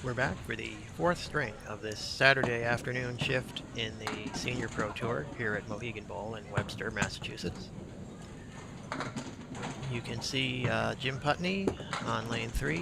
We're back for the fourth string of this Saturday afternoon shift in the Senior Pro Tour here at Mohegan Bowl in Webster, Massachusetts. You can see Jim Putney on lane 3,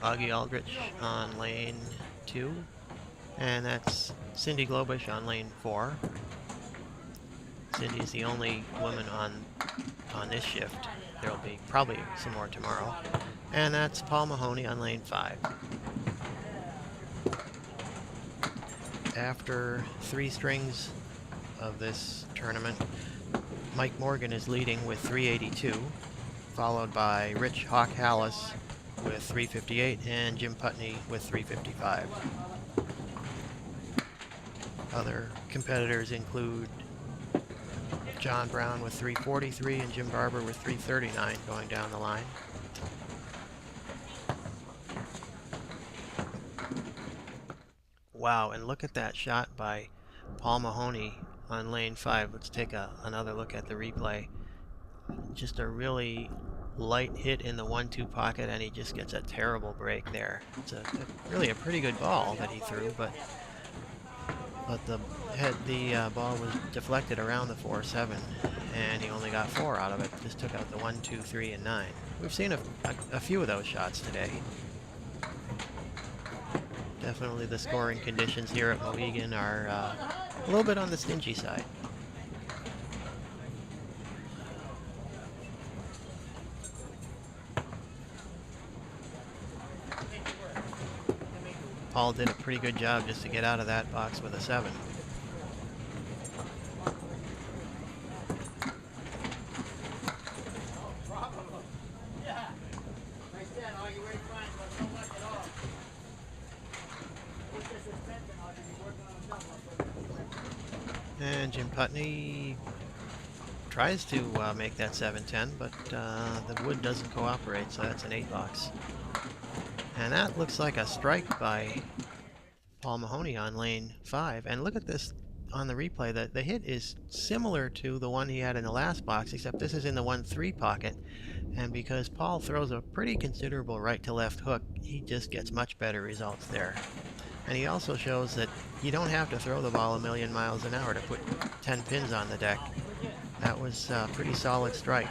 Augie Aldrich on lane 2, and that's Cindy Globish on lane 4. Cindy's the only woman on this shift. There'll be probably some more tomorrow. And that's Paul Mahoney on lane 5. After 3 strings of this tournament, Mike Morgan is leading with 382, followed by Rich Hawk Hallis with 358 and Jim Putney with 355. Other competitors include John Brown with 343 and Jim Barber with 339 going down the line. Wow, and look at that shot by Paul Mahoney on lane 5. Let's take another look at the replay. Just a really light hit in the 1-2 pocket, and he just gets a terrible break there. It's really a pretty good ball that he threw, but the ball was deflected around the 4-7, and he only got 4 out of it. Just took out the 1, 2, 3, and 9. We've seen a few of those shots today. Definitely the scoring conditions here at Mohegan are a little bit on the stingy side. Paul did a pretty good job just to get out of that box with a 7. And Jim Putney tries to make that 7-10, but the wood doesn't cooperate, so that's an 8 box. And that looks like a strike by Paul Mahoney on lane 5. And look at this on the replay. The hit is similar to the one he had in the last box, except this is in the 1-3 pocket. And because Paul throws a pretty considerable right to left hook, he just gets much better results there. And he also shows that you don't have to throw the ball a million miles an hour to put 10 pins on the deck. That was a pretty solid strike.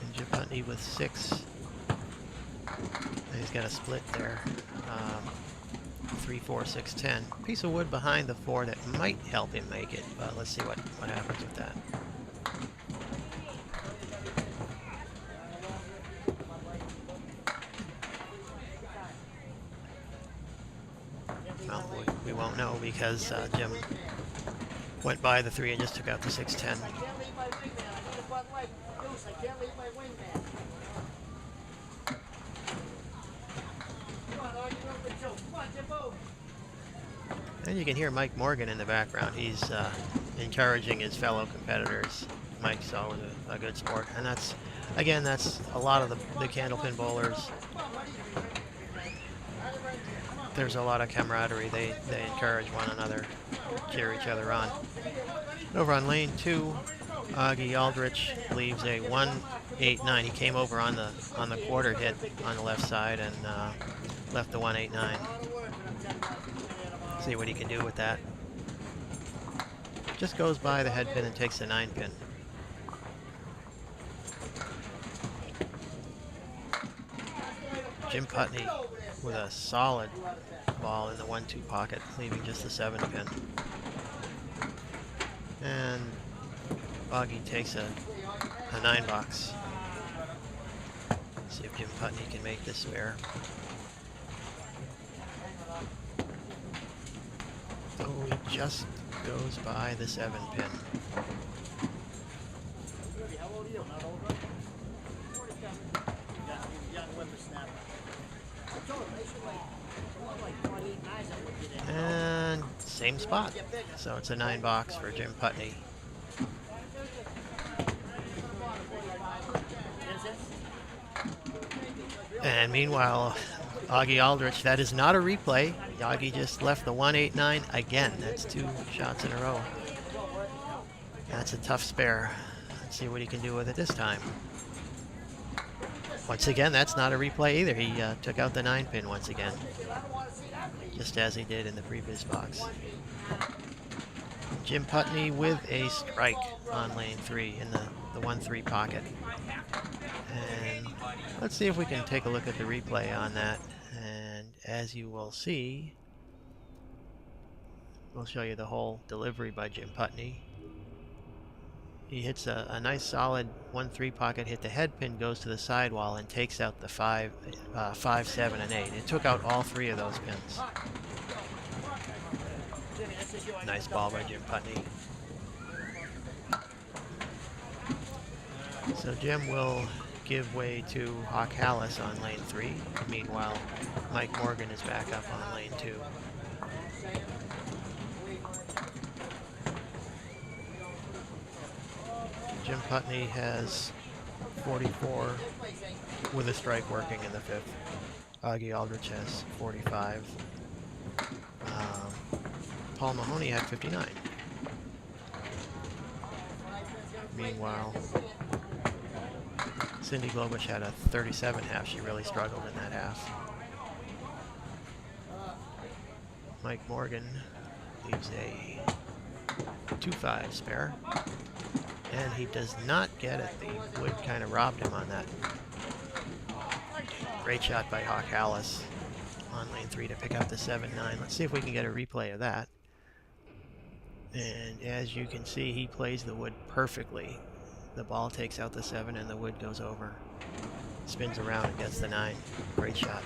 And Jim Putney with 6. And he's got a split there. 3, 4, 6, 10. Piece of wood behind the 4 that might help him make it, but let's see what happens with that. Well, we won't know because Jim went by the 3 and just took out the 6-10. And you can hear Mike Morgan in the background. He's encouraging his fellow competitors. Mike's always a good sport. And that's a lot of the candlepin bowlers. There's a lot of camaraderie. They encourage one another, cheer each other on. Over on lane 2, Augie Aldrich leaves a 1-8-9. He came over on the quarter hit on the left side and left the 1-8-9. See what he can do with that. Just goes by the head pin and takes the 9 pin. Jim Putney with a solid ball in the 1-2 pocket, leaving just the 7 pin. And Augie takes a 9 box. See if Jim Putney can make this spare. Oh, he just goes by the 7 pin. And same spot. So it's a 9 box for Jim Putney. And meanwhile, Augie Aldrich, that is not a replay. Augie just left the 1-8-9 again. That's 2 shots in a row. That's a tough spare. Let's see what he can do with it this time. Once again, that's not a replay either. He took out the 9-pin once again, just as he did in the previous box. Jim Putney with a strike on lane 3 in the 1-3 pocket. And let's see if we can take a look at the replay on that. And as you will see, we'll show you the whole delivery by Jim Putney. He hits a nice solid 1-3 pocket hit. The head pin goes to the sidewall and takes out the 5, 7, and 8. It took out all 3 of those pins. Nice ball by Jim Putney. So Jim will give way to Hawk Hallis on lane 3. Meanwhile, Mike Morgan is back up on lane 2. Jim Putney has 44 with a strike working in the 5th. Augie Aldrich has 45. Paul Mahoney had 59. Meanwhile, Cindy Globush had a 37 half. She really struggled in that half. Mike Morgan leaves a 2-5 spare. And he does not get it. The wood kind of robbed him on that. Great shot by Hawk Hallis on lane 3 to pick up the 7-9. Let's see if we can get a replay of that. And as you can see, he plays the wood perfectly. The ball takes out the 7 and the wood goes over. Spins around and gets the 9. Great shot.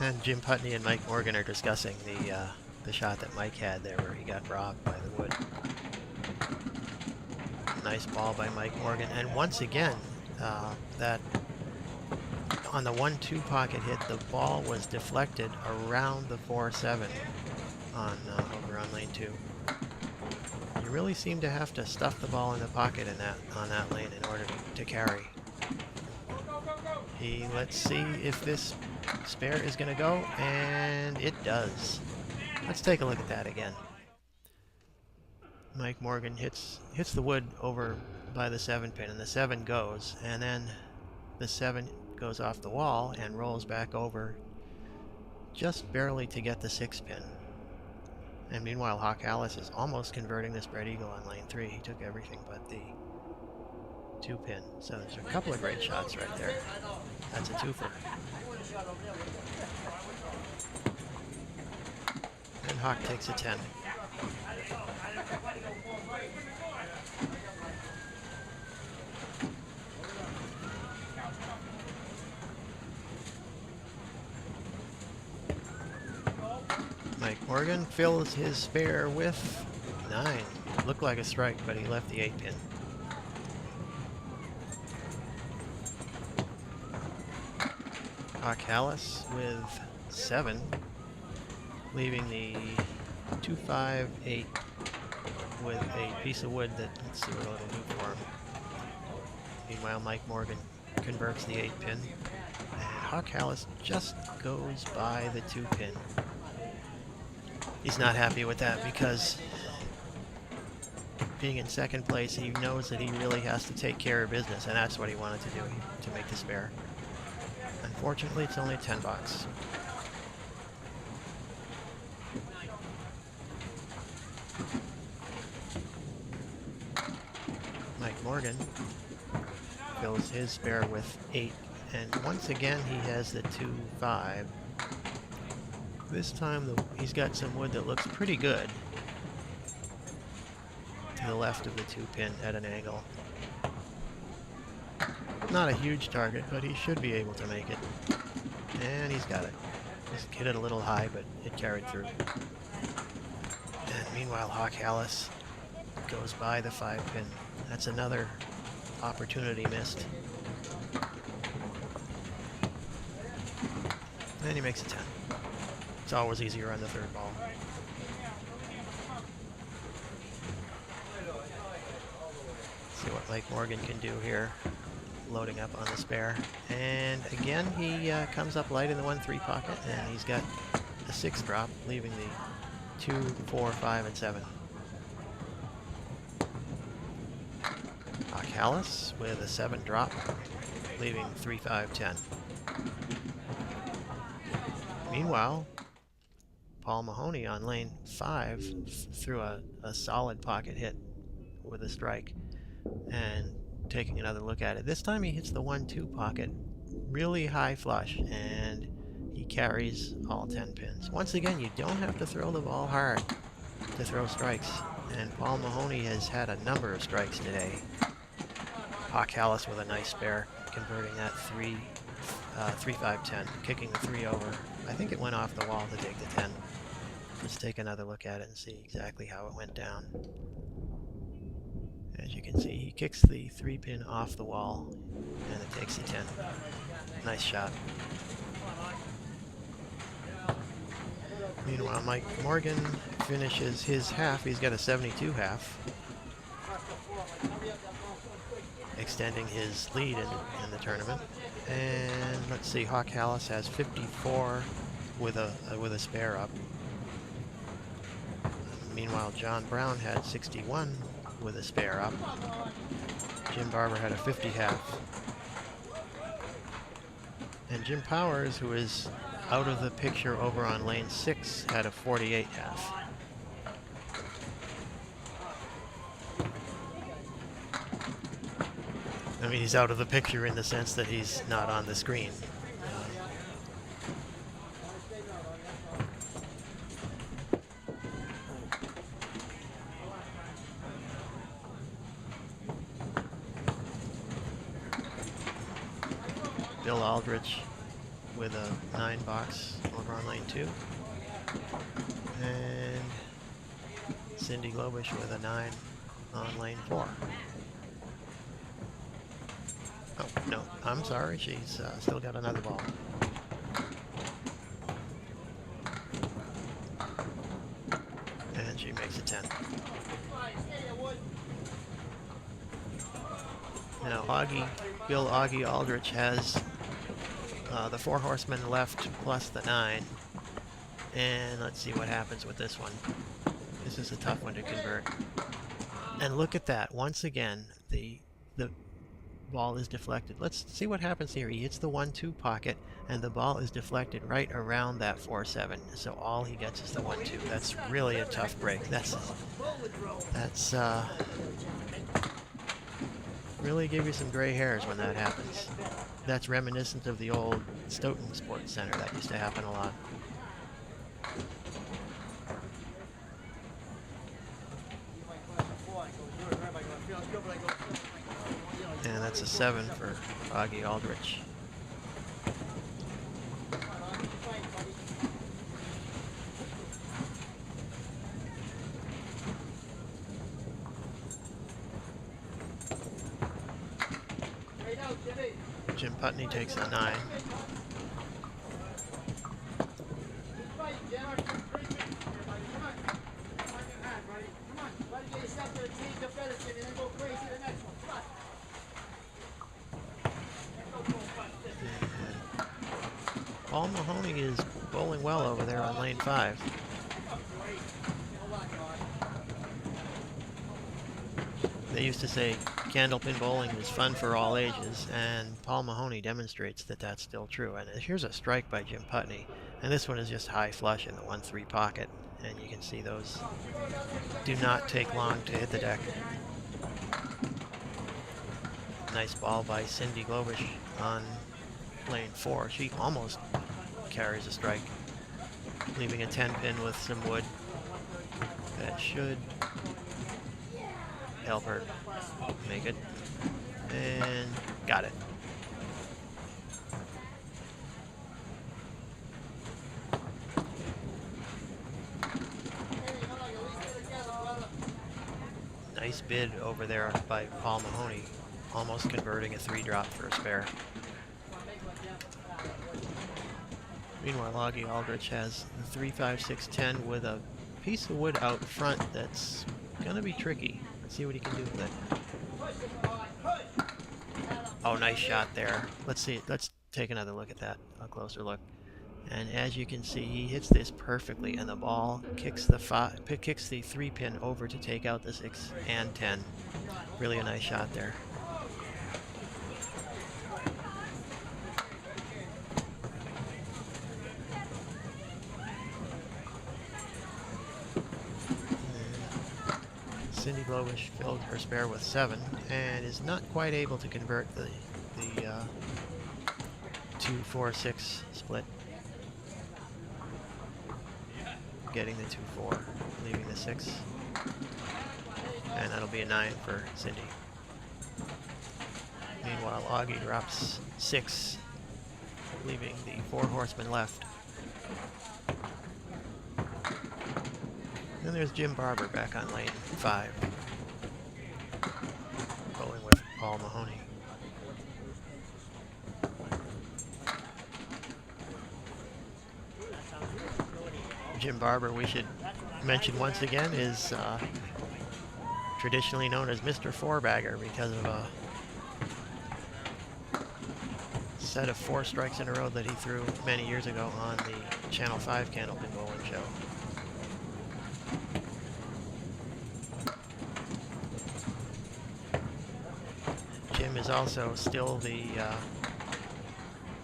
And Jim Putney and Mike Morgan are discussing the shot that Mike had there where he got robbed by the wood. Nice ball by Mike Morgan. And once again, that on the 1-2 pocket hit, the ball was deflected around the 4-7 on over on lane 2. You really seem to have to stuff the ball in the pocket on that lane in order to carry. Let's see if this spare is going to go, and it does. Let's take a look at that again. Mike Morgan hits the wood over by the 7-pin, and the 7 goes, and then the 7 goes off the wall and rolls back over just barely to get the 6-pin. And meanwhile, Hawk Hallis is almost converting the spread eagle on lane 3. He took everything but the 2-pin. So there's a couple of great shots right there. That's a twofer. And Hawk takes a 10. Mike Morgan fills his spare with 9. Looked like a strike, but he left the 8-pin. Hawk Hallis with 7, leaving the 2-5-8 with a piece of wood that, let's see what it'll do for him. Meanwhile, Mike Morgan converts the 8-pin. And Hawk Hallis just goes by the 2-pin. He's not happy with that because being in second place, he knows that he really has to take care of business, and that's what he wanted to do to make the spare. Unfortunately, it's only $10. Mike Morgan fills his spare with 8, and once again he has the 2-5. This time he's got some wood that looks pretty good to the left of the 2-pin at an angle. Not a huge target, but he should be able to make it. And he's got it. Just hit it a little high, but it carried through. And meanwhile, Hawk Hallis goes by the 5-pin. That's another opportunity missed. And he makes a 10. It's always easier on the third ball. like Morgan can do here, loading up on the spare. And again, he comes up light in the 1-3 pocket, and he's got a 6 drop, leaving the 2, 4, 5, and 7. Callis with a 7 drop, leaving 3, 5, 10. Meanwhile, Paul Mahoney on lane 5 threw a solid pocket hit with a strike, and taking another look at it. This time he hits the 1-2 pocket, really high flush, and he carries all 10 pins. Once again, you don't have to throw the ball hard to throw strikes, and Paul Mahoney has had a number of strikes today. Hawk Hallis with a nice spare, converting that 3, 5, 10, kicking the 3 over. I think it went off the wall to take the 10. Let's take another look at it and see exactly how it went down. As you can see, he kicks the 3 pin off the wall, and it takes the 10. Nice shot. Meanwhile, Mike Morgan finishes his half. He's got a 72 half, extending his lead in the tournament. And let's see, Hawk Hallis has 54 with a spare up. Meanwhile, John Brown had 61 with a spare up. Jim Barber had a 50 half. And Jim Powers, who is out of the picture over on lane 6, had a 48 half. I mean, he's out of the picture in the sense that he's not on the screen. Bill Aldrich with a 9 box over on lane 2. And Cindy Globish with a 9 on lane 4. Oh, no, I'm sorry, she's still got another ball. And she makes a 10. Now, Bill Augie Aldrich has the 4 horsemen left plus the 9. And let's see what happens with this one. This is a tough one to convert. And look at that. Once again, the ball is deflected. Let's see what happens here. He hits the 1-2 pocket, and the ball is deflected right around that 4-7. So all he gets is the 1-2. That's really a tough break. That's really give you some gray hairs when that happens. That's reminiscent of the old Stoughton Sports Center. That used to happen a lot. And that's a 7 for Augie Aldrich. Jim Putney takes a 9. Paul Mahoney is bowling well over there on lane 5. They used to say candlepin bowling is fun for all ages, and Paul Mahoney demonstrates that that's still true. And here's a strike by Jim Putney, and this one is just high flush in the 1-3 pocket, and you can see those do not take long to hit the deck. Nice ball by Cindy Globish on lane 4. She almost carries a strike, leaving a 10 pin with some wood. That should help her make it. And got it. Nice bid over there by Paul Mahoney, almost converting a 3 drop for a spare. Meanwhile, Augie Aldrich has the 3, 5, 6, 10 with a piece of wood out front that's going to be tricky. Let's see what he can do with it. Oh, nice shot there. Let's see. Let's take another look at that. A closer look. And as you can see, he hits this perfectly, and the ball kicks the 3-pin over to take out the 6 and 10. Really a nice shot there. Cindy Globish filled her spare with 7 and is not quite able to convert the 2-4-6 split. Getting the 2-4, leaving the 6, and that'll be a 9 for Cindy. Meanwhile, Augie drops 6, leaving the 4 horsemen left. Then there's Jim Barber back on lane 5, bowling with Paul Mahoney. Jim Barber, we should mention once again, is traditionally known as Mr. Forbagger because of a set of 4 strikes in a row that he threw many years ago on the Channel 5 candlepin bowling show. Jim is also still the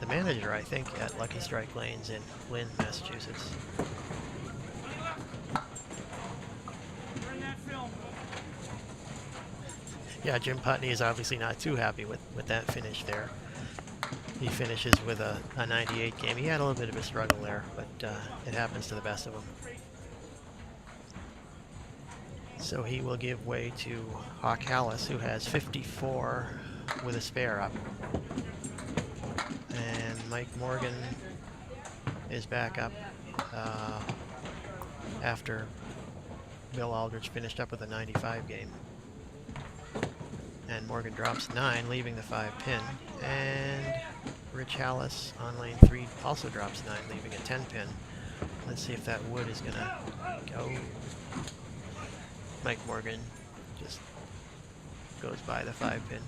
manager, I think, at Lucky Strike Lanes in Lynn, Massachusetts. Yeah, Jim Putney is obviously not too happy with that finish there. He finishes with a 98 game. He had a little bit of a struggle there, but it happens to the best of them. So he will give way to Hawk Hallis, who has 54 with a spare up. And Mike Morgan is back up after Bill Aldrich finished up with a 95 game. And Morgan drops 9, leaving the 5-pin. And Rich Hallis on lane 3 also drops 9, leaving a 10-pin. Let's see if that wood is going to go. Mike Morgan just goes by the 5-pin.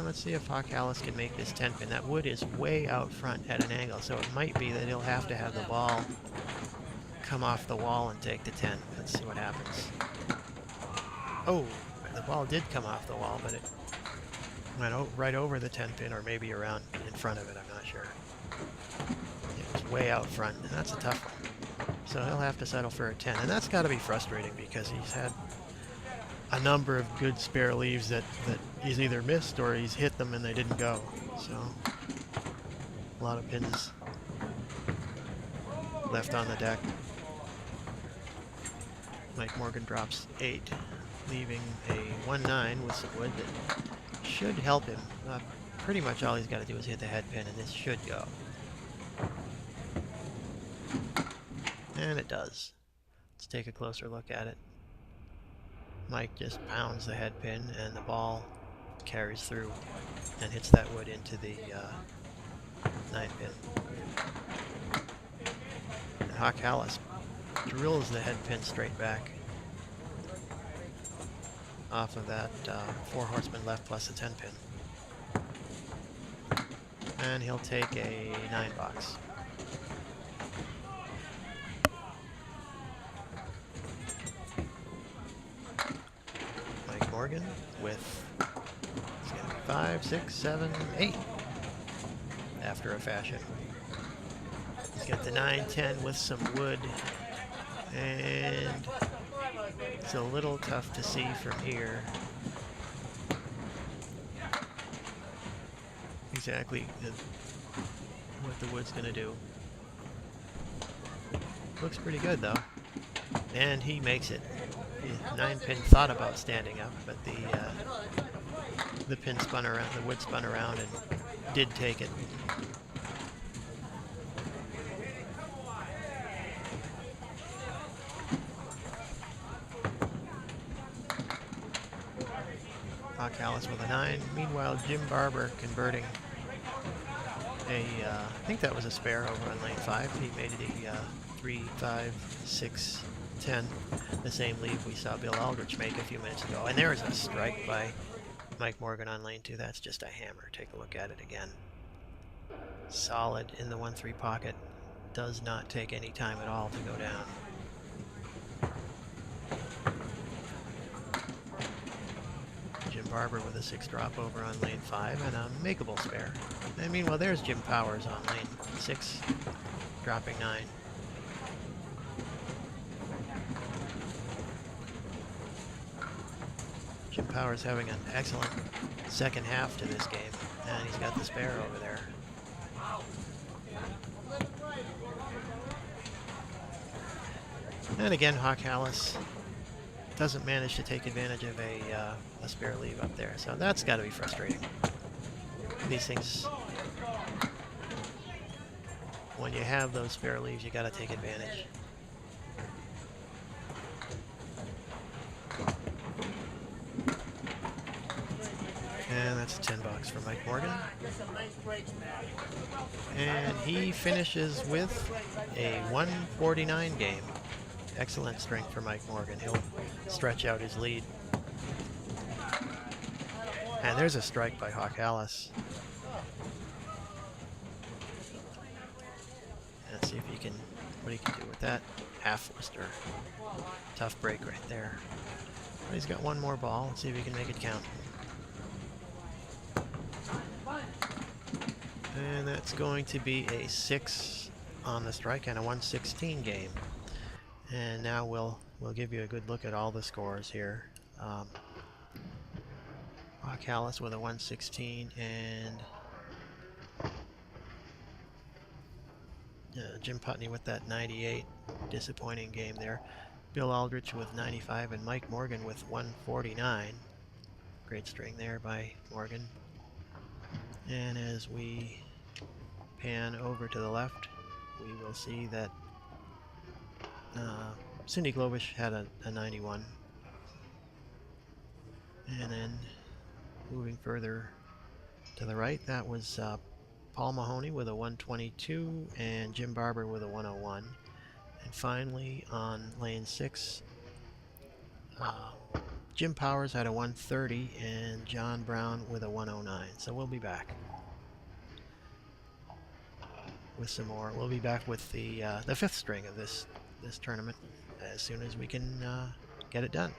Let's see if Hawk Hallis can make this 10-pin. That wood is way out front at an angle, so it might be that he'll have to have the ball come off the wall and take the 10. Let's see what happens. Oh, the ball did come off the wall, but it went right over the 10-pin, or maybe around in front of it, I'm not sure. It was way out front, and that's a tough one. So he'll have to settle for a 10, and that's got to be frustrating because he's had a number of good spare leaves that he's either missed or he's hit them and they didn't go. So a lot of pins left on the deck. Mike Morgan drops 8, leaving a 1-9 with some wood that should help him. Pretty much all he's got to do is hit the head pin and this should go. And it does. Let's take a closer look at it. Mike just pounds the head pin and the ball carries through and hits that wood into the 9-pin. And Hawk Hallis drills the head pin straight back off of that 4 horsemen left plus a 10-pin. And he'll take a 9 box. Mike Morgan with, it's going to be 5, 6, 7, 8 after a fashion. He's got the 9, 10 with some wood, and it's a little tough to see from here exactly what the wood's going to do. Looks pretty good though, and he makes it. The 9-pin thought about standing up, but the pin spun around, the wood spun around and did take it. Hawk Hallis with a 9. Meanwhile, Jim Barber converting a, I think that was a spare over on lane 5. He made it a 3, 5, 6, 10. The same leave we saw Bill Aldrich make a few minutes ago. And there is a strike by Mike Morgan on lane 2, that's just a hammer. Take a look at it again. Solid in the 1-3 pocket. Does not take any time at all to go down. Jim Barber with a 6 drop over on lane 5 and a makeable spare. And meanwhile, there's Jim Powers on lane 6, dropping 9. Jim Powers having an excellent second half to this game, and he's got the spare over there. And again, Hawk Hallis doesn't manage to take advantage of a spare leave up there, so that's got to be frustrating. These things, when you have those spare leaves, you got to take advantage. And that's $10 for Mike Morgan. And he finishes with a 149 game. Excellent strength for Mike Morgan. He'll stretch out his lead. And there's a strike by Hawk Hallis. Let's see if he can, what he can do with that. Half Webster. Tough break right there. But he's got one more ball. Let's see if he can make it count. And that's going to be a 6 on the strike and a 116 game. And now we'll give you a good look at all the scores here. Hawk Hallis with a 116 and Jim Putney with that 98. Disappointing game there. Bill Aldrich with 95 and Mike Morgan with 149. Great string there by Morgan. And as we pan over to the left, we will see that Cindy Globish had a 91. And then moving further to the right, that was Paul Mahoney with a 122 and Jim Barber with a 101. And finally on lane 6, Jim Powers had a 130 and John Brown with a 109. So we'll be back with some more. We'll be back with the 5th string of this tournament as soon as we can get it done.